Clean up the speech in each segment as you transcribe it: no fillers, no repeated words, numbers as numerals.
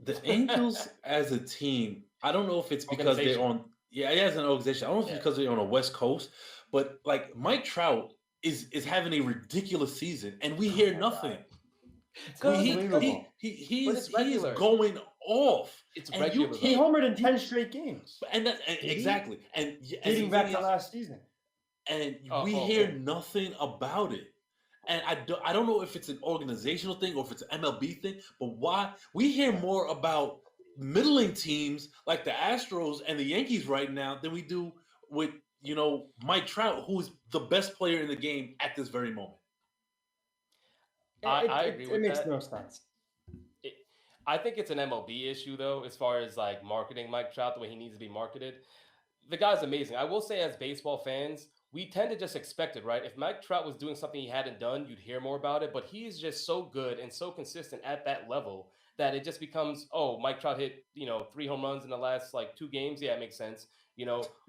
the Angels as a team, I don't know if it's because they're Organization. on. Yeah, as an organization, I don't know if it's Yeah. because they're on the West Coast, but like Mike Trout is having a ridiculous season, and we Oh hear my nothing. God. It's Because unbelievable. but it's He is regular. going off, It's and you regular He though. can't. homered in 10 straight games. And Did he? exactly, and and the Dating back thing to is, last season. and we Oh, hear okay. nothing about it. And I don't know if it's an organizational thing or if it's an MLB thing, but why we hear more about middling teams like the Astros and the Yankees right now than we do with Mike Trout, who is the best player in the game at this very moment. I agree It with makes that. no sense. It, I think it's an MLB issue though, as far as like marketing Mike Trout the way he needs to be marketed. The guy's amazing. I will say, as baseball fans, we tend to just expect it, right? If Mike Trout was doing something he hadn't done, you'd hear more about it. But he is just so good and so consistent at that level that it just becomes, oh, Mike Trout hit 3 home runs in the last like 2 games. Yeah, it makes sense.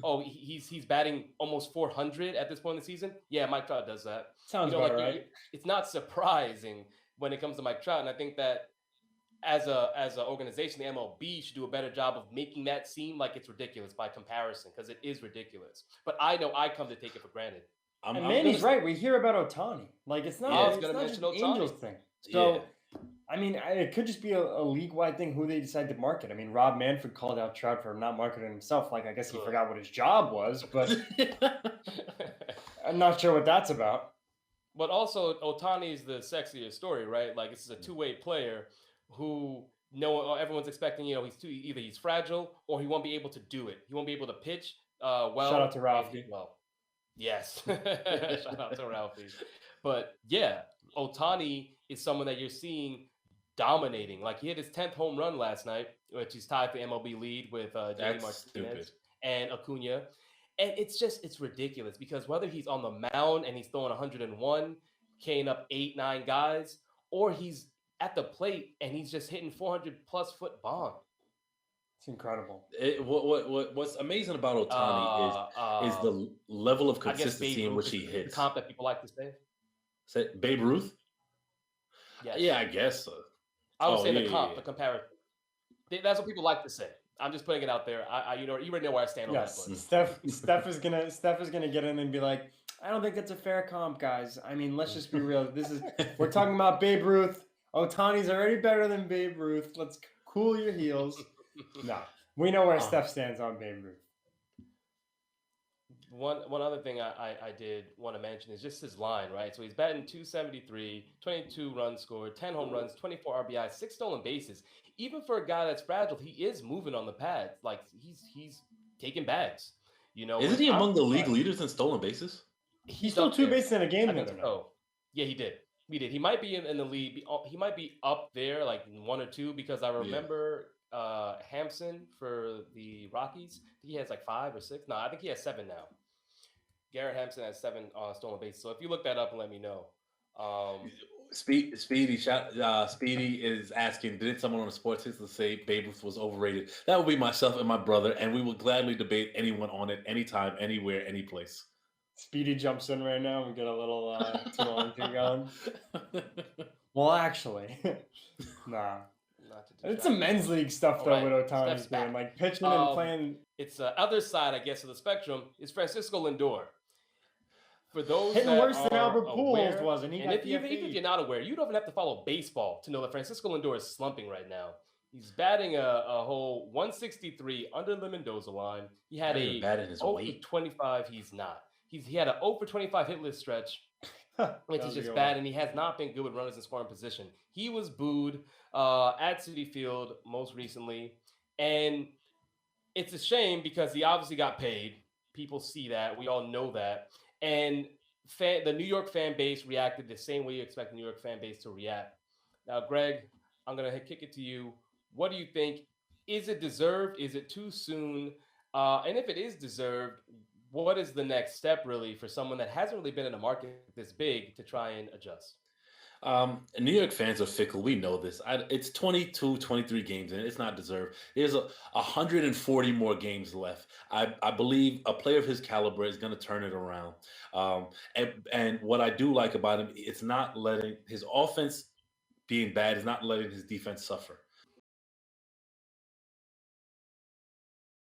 Oh, he's batting almost 400 at this point in the season. Yeah, Mike Trout does that. Sounds about Like right. it's not surprising when it comes to Mike Trout, and I think that as an organization, the MLB should do a better job of making that seem like it's ridiculous by comparison, because it is ridiculous. But I know I come to take it for granted. I'm, And I'm Manny's gonna, right. We hear about Otani. Like it's not. I was It's gonna not just mention an Angels Ohtani. thing. yeah. So, I mean, it could just be a league-wide thing who they decide to market. I mean, Rob Manfred called out Trout for not marketing himself. Like I guess he Ugh. forgot what his job was, but I'm not sure what that's about. But also, Otani is the sexier story, right? Like, this is a two-way player who everyone's expecting. Either he's fragile or he won't be able to do it. He won't be able to pitch well. Shout out to and Ralphie. hit well. Yes, shout out to Ralphie. But yeah, Otani is someone that you're seeing dominating. Like, he hit his 10th home run last night, which is tied for MLB lead with JD That's Martinez stupid. and Acuna. And it's ridiculous because whether he's on the mound and he's throwing 101, K'ing up 8-9 guys, or he's at the plate and he's just hitting 400+ foot bomb. It's incredible. What's amazing about Otani is the level of consistency in which he hits. The comp that people like to say. Say Babe Ruth? Yes. Yeah, I guess so. I would say the comp, the comparison. That's what people like to say. I'm just putting it out there. You already know where I stand on that. But. Steph is gonna get in and be like, I don't think it's a fair comp, guys. I mean, let's just be real. We're talking about Babe Ruth. Otani's already better than Babe Ruth. Let's cool your heels. No, we know where Steph stands on Babe Ruth. One other thing I did want to mention is just his line, right? So he's batting 273, 22 runs scored, 10 home runs, 24 RBIs, 6 stolen bases. Even for a guy that's fragile, he is moving on the pads. Like, he's taking bags. Isn't he among the league leaders in stolen bases? He stole 2 bases in a game the other night. Oh, yeah, he did. He might be in the lead. He might be up there, like 1 or 2, because I remember Hampson for the Rockies. I think he has like 5 or 6. No, I think he has 7 now. Garrett Hampson has 7 stolen bases. So if you look that up and let me know. Speedy is asking, did someone on the sports system say Babe Ruth was overrated? That would be myself and my brother, and we will gladly debate anyone on it, anytime, anywhere, any place. Speedy jumps in right now. We get a little 2-on-2 going. Well, actually, nah. It's some men's league stuff though with Otani's doing, like pitching and playing. It's the other side, I guess, of the spectrum. Is Francisco Lindor. For those hitting that worse are than Albert Pujols aware, was, and even if you're not aware, you don't even have to follow baseball to know that Francisco Lindor is slumping right now. He's batting a whole 163 under the Mendoza line. He had a 0-25. He's not. He had a 0-25 hitless stretch, which is just bad, and he has not been good with runners in scoring position. He was booed at Citi Field most recently, and it's a shame because he obviously got paid. People see that. We all know that. And the New York fan base reacted the same way you expect the New York fan base to react. Now, Greg, I'm going to kick it to you. What do you think? Is it deserved? Is it too soon? And if it is deserved, what is the next step really for someone that hasn't really been in a market this big to try and adjust? New York fans are fickle. We know this. It's 22, 23 games, and it's not deserved. There's 140 more games left. I believe a player of his caliber is going to turn it around. And what I do like about him, it's not letting his offense being bad is not letting his defense suffer.